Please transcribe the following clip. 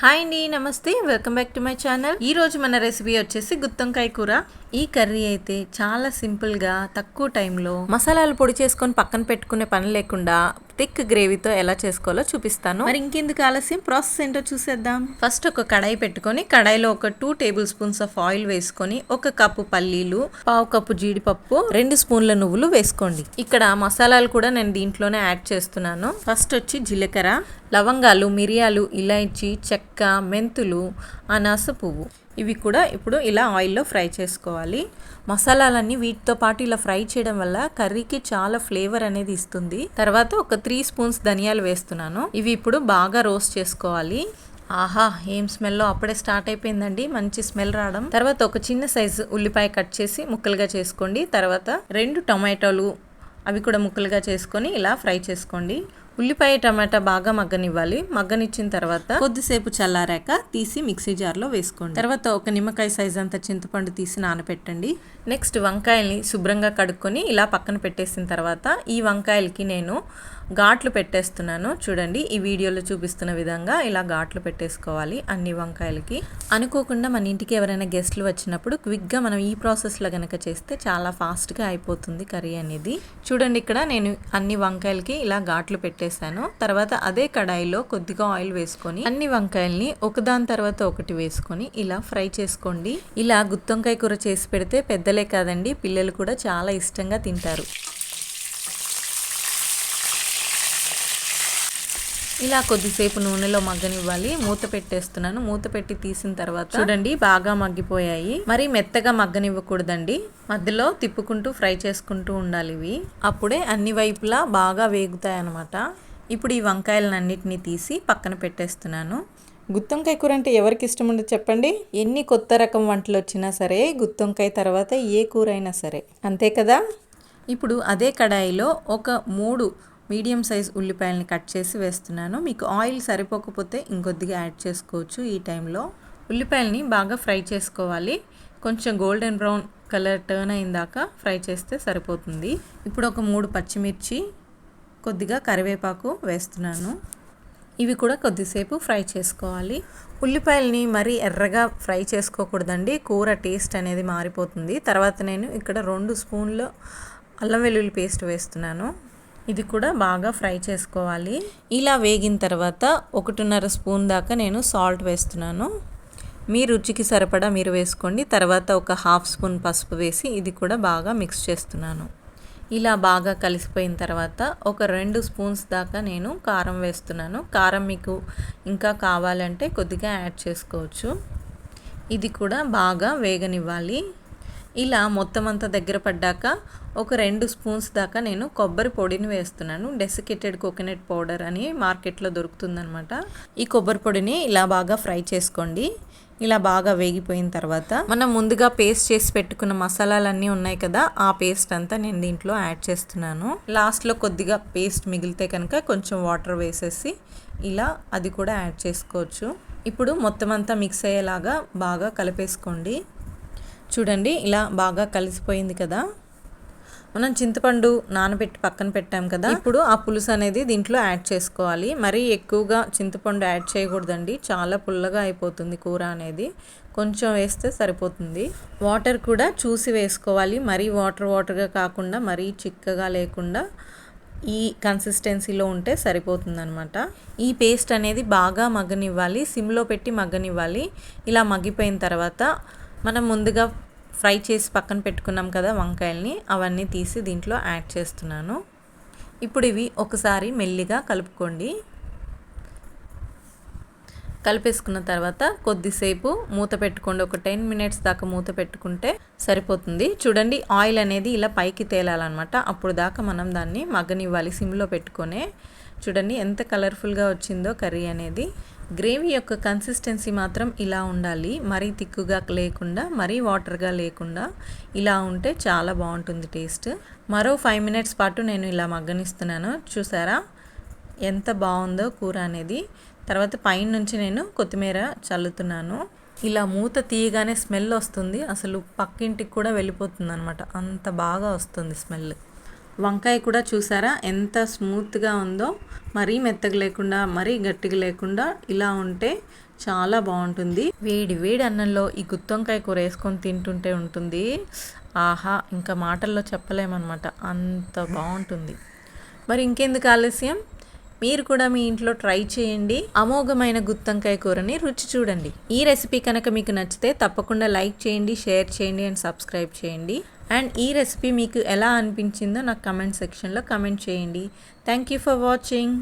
Hi అండి, నమస్తే. Welcome back to my channel. ఈ రోజు మన రెసిపీ వచ్చేసి గుత్తొంకాయ కూర. ఈ కర్రీ అయితే చాలా సింపుల్ గా తక్కువ టైంలో మసాలాలు పొడి చేసుకొని పక్కన పెట్టుకునే పని లేకుండా థిక్ గ్రేవీతో ఎలా చేసుకోవాలో చూపిస్తాను. మరి ఇంకెందుకు ఆలస్యం, ప్రాసెస్ ఏంటో చూసేద్దాం. ఫస్ట్ ఒక కడాయి పెట్టుకొని కడాయిలో ఒక 2 టేబుల్ స్పూన్స్ ఆఫ్ ఆయిల్ వేసుకొని 1 కప్పు పల్లీలు, 1/2 కప్పు జీడిపప్పు, 2 స్పూన్ల నువ్వులు వేసుకోండి. ఇక్కడ మసాలాలు కూడా నేను దీంట్లోనే యాడ్ చేస్తున్నాను. ఫస్ట్ వచ్చి జీలకర్ర, లవంగాలు, మిరియాలు, ఇలాచీ, చెక్క, మెంతులు, అనాస పువ్వు, ఇవి కూడా ఇప్పుడు ఇలా ఆయిల్లో ఫ్రై చేసుకోవాలి. మసాలాలన్నీ వీటితో పాటు ఇలా ఫ్రై చేయడం వల్ల కర్రీకి చాలా ఫ్లేవర్ అనేది ఇస్తుంది. తర్వాత ఒక 3 స్పూన్స్ ధనియాలు వేస్తున్నాను. ఇవి ఇప్పుడు బాగా రోస్ట్ చేసుకోవాలి. ఆహా, ఏం స్మెల్లో అప్పుడే స్టార్ట్ అయిపోయిందండి, మంచి స్మెల్ రావడం. తర్వాత ఒక చిన్న సైజు ఉల్లిపాయ కట్ చేసి ముక్కలుగా చేసుకోండి. తర్వాత 2 టొమాటోలు, అవి కూడా ముక్కలుగా చేసుకొని ఇలా ఫ్రై చేసుకోండి. ఉల్లిపాయ టమాటా బాగా మగ్గనివ్వాలి. మగ్గనిచ్చిన తర్వాత కొద్దిసేపు చల్లారాక తీసి మిక్సీ జార్లో వేసుకోండి. తర్వాత ఒక నిమ్మకాయ సైజ్ అంత చింతపండు తీసి నానబెట్టండి. నెక్స్ట్ వంకాయల్ని శుభ్రంగా కడుక్కొని ఇలా పక్కన పెట్టేసిన తర్వాత ఈ వంకాయలకి నేను ఘాట్లు పెట్టేస్తున్నాను. చూడండి, ఈ వీడియోలో చూపిస్తున్న విధంగా ఇలా ఘాట్లు పెట్టేసుకోవాలి అన్ని వంకాయలకి. అనుకోకుండా మన ఇంటికి ఎవరైనా గెస్ట్లు వచ్చినప్పుడు క్విక్గా మనం ఈ ప్రాసెస్లో కనుక చేస్తే చాలా ఫాస్ట్గా అయిపోతుంది కర్రీ అనేది. చూడండి, ఇక్కడ నేను అన్ని వంకాయలకి ఇలా ఘాట్లు పెట్టేశాను. తర్వాత అదే కడాయిలో కొద్దిగా ఆయిల్ వేసుకొని అన్ని వంకాయల్ని ఒకదాని తర్వాత ఒకటి వేసుకొని ఇలా ఫ్రై చేసుకోండి. ఇలా గుత్తొంకాయ కూర చేసి పెడితే పెద్దలే కాదండి, పిల్లలు కూడా చాలా ఇష్టంగా తింటారు. ఇలా కొద్దిసేపు నూనెలో మగ్గనివ్వాలి. మూత పెట్టేస్తున్నాను. మూత పెట్టి తీసిన తర్వాత చూడండి, బాగా మగ్గిపోయాయి. మరి మెత్తగా మగ్గనివ్వకూడదండి, మధ్యలో తిప్పుకుంటూ ఫ్రై చేసుకుంటూ ఉండాలి. ఇవి అప్పుడే అన్ని వైపులా బాగా వేగుతాయి అన్నమాట. ఇప్పుడు ఈ వంకాయలన్నిటిని తీసి పక్కన పెట్టేస్తున్నాను. గుత్తొంకాయ కూర అంటే ఎవరికి ఇష్టం ఉండదు చెప్పండి. ఎన్ని కొత్త రకం వంటలు వచ్చినా సరే గుత్తొంకాయ తర్వాత ఏ కూర అయినా సరే, అంతే కదా. ఇప్పుడు అదే కడాయిలో ఒక 3 మీడియం సైజ్ ఉల్లిపాయలని కట్ చేసి వేస్తున్నాను. మీకు ఆయిల్ సరిపోకపోతే ఇంకొద్దిగా యాడ్ చేసుకోవచ్చు. ఈ టైంలో ఉల్లిపాయలని బాగా ఫ్రై చేసుకోవాలి. కొంచెం గోల్డెన్ బ్రౌన్ కలర్ టర్న్ అయిందాక ఫ్రై చేస్తే సరిపోతుంది. ఇప్పుడు ఒక 3 పచ్చిమిర్చి, కొద్దిగా కరివేపాకు వేస్తున్నాను. ఇవి కూడా కొద్దిసేపు ఫ్రై చేసుకోవాలి. ఉల్లిపాయలని మరీ ఎర్రగా ఫ్రై చేసుకోకూడదండి, కూర టేస్ట్ అనేది మారిపోతుంది. తర్వాత నేను ఇక్కడ 2 స్పూన్లు అల్లం వెల్లుల్లి పేస్ట్ వేస్తున్నాను. ఇది కూడా బాగా ఫ్రై చేసుకోవాలి. ఇలా వేగిన తర్వాత 1.5 స్పూన్ దాకా నేను సాల్ట్ వేస్తున్నాను. మీ రుచికి సరిపడా మీరు వేసుకోండి. తర్వాత ఒక 1/2 స్పూన్ పసుపు వేసి ఇది కూడా బాగా మిక్స్ చేస్తున్నాను. ఇలా బాగా కలిసిపోయిన తర్వాత ఒక 2 స్పూన్స్ దాకా నేను కారం వేస్తున్నాను. కారం మీకు ఇంకా కావాలంటే కొద్దిగా యాడ్ చేసుకోవచ్చు. ఇది కూడా బాగా వేగనివ్వాలి. ఇలా మొత్తం అంతా దగ్గర పడ్డాక ఒక 2 స్పూన్స్ దాకా నేను కొబ్బరి పొడిని వేస్తున్నాను. డెసికేటెడ్ కోకోనట్ పౌడర్ అని మార్కెట్లో దొరుకుతుందనమాట. ఈ కొబ్బరి పొడిని ఇలా బాగా ఫ్రై చేసుకోండి. ఇలా బాగా వేగిపోయిన తర్వాత మనం ముందుగా పేస్ట్ చేసి పెట్టుకున్న మసాలాలన్నీ ఉన్నాయి కదా, ఆ పేస్ట్ అంతా నేను దీంట్లో యాడ్ చేస్తున్నాను. లాస్ట్లో కొద్దిగా పేస్ట్ మిగిలితే కనుక కొంచెం వాటర్ వేసేసి ఇలా అది కూడా యాడ్ చేసుకోవచ్చు. ఇప్పుడు మొత్తం అంతా మిక్స్ అయ్యేలాగా బాగా కలిపేసుకోండి. చూడండి, ఇలా బాగా కలిసిపోయింది కదా. మనం చింతపండు నానబెట్టి పక్కన పెట్టాం కదా, ఇప్పుడు ఆ పులుసు అనేది దీంట్లో యాడ్ చేసుకోవాలి. మరీ ఎక్కువగా చింతపండు యాడ్ చేయకూడదండి, చాలా పుల్లగా అయిపోతుంది కూర అనేది. కొంచెం వేస్తే సరిపోతుంది. వాటర్ కూడా చూసి వేసుకోవాలి. మరీ వాటర్గా కాకుండా మరీ చిక్కగా లేకుండా ఈ కన్సిస్టెన్సీలో ఉంటే సరిపోతుందన్నమాట. ఈ పేస్ట్ అనేది బాగా మగ్గనివ్వాలి, సిమ్లో పెట్టి మగ్గనివ్వాలి. ఇలా మగ్గిపోయిన తర్వాత మనం ముందుగా ఫ్రై చేసి పక్కన పెట్టుకున్నాం కదా వంకాయల్ని, అవన్నీ తీసి దీంట్లో యాడ్ చేస్తున్నాను. ఇప్పుడు ఇవి ఒకసారి మెల్లిగా కలుపుకోండి. కలిపేసుకున్న తర్వాత కొద్దిసేపు మూత పెట్టుకోండి. ఒక 10 మినిట్స్ దాకా మూత పెట్టుకుంటే సరిపోతుంది. చూడండి, ఆయిల్ అనేది ఇలా పైకి తేలాలన్నమాట. అప్పుడు దాకా మనం దాన్ని మగ్గనివ్వాలి సిమ్లో పెట్టుకొని. చూడండి ఎంత కలర్ఫుల్గా వచ్చిందో కర్రీ అనేది. గ్రేవీ యొక్క కన్సిస్టెన్సీ మాత్రం ఇలా ఉండాలి, మరీ తిక్కుగా లేకుండా మరీ వాటర్గా లేకుండా. ఇలా ఉంటే చాలా బాగుంటుంది టేస్ట్. మరో 5 మినిట్స్ పాటు నేను ఇలా మగ్గనిస్తున్నాను. చూసారా ఎంత బాగుందో కూర అనేది. తర్వాత పైన నుంచి నేను కొత్తిమీర చల్లుతున్నాను. ఇలా మూత తీయగానే స్మెల్ వస్తుంది, అసలు పక్కింటికి కూడా వెళ్ళిపోతుంది అనమాట, అంత బాగా వస్తుంది స్మెల్. వంకాయ కూడా చూసారా ఎంత స్మూత్గా ఉందో, మరీ మెత్తగా లేకుండా మరీ గట్టిగా లేకుండా ఇలా ఉంటే చాలా బాగుంటుంది. వేడి వేడి అన్నంలో ఈ గుత్తొంకాయ కూర వేసుకొని తింటుంటే ఉంటుంది ఆహా, ఇంకా మాటల్లో చెప్పలేమన్నమాట, అంత బాగుంటుంది. మరి ఇంకెందుకు ఆలస్యం, మీరు కూడా మీ ఇంట్లో ట్రై చేయండి. అమోఘమైన గుత్తొంకాయ కూరని రుచి చూడండి. ఈ రెసిపీ కనుక మీకు నచ్చితే తప్పకుండా లైక్ చేయండి, షేర్ చేయండి అండ్ సబ్స్క్రైబ్ చేయండి. అండ్ ఈ రెసిపీ మీకు ఎలా అనిపించిందో నాకు కమెంట్ సెక్షన్లో కమెంట్ చేయండి. Thank you for watching.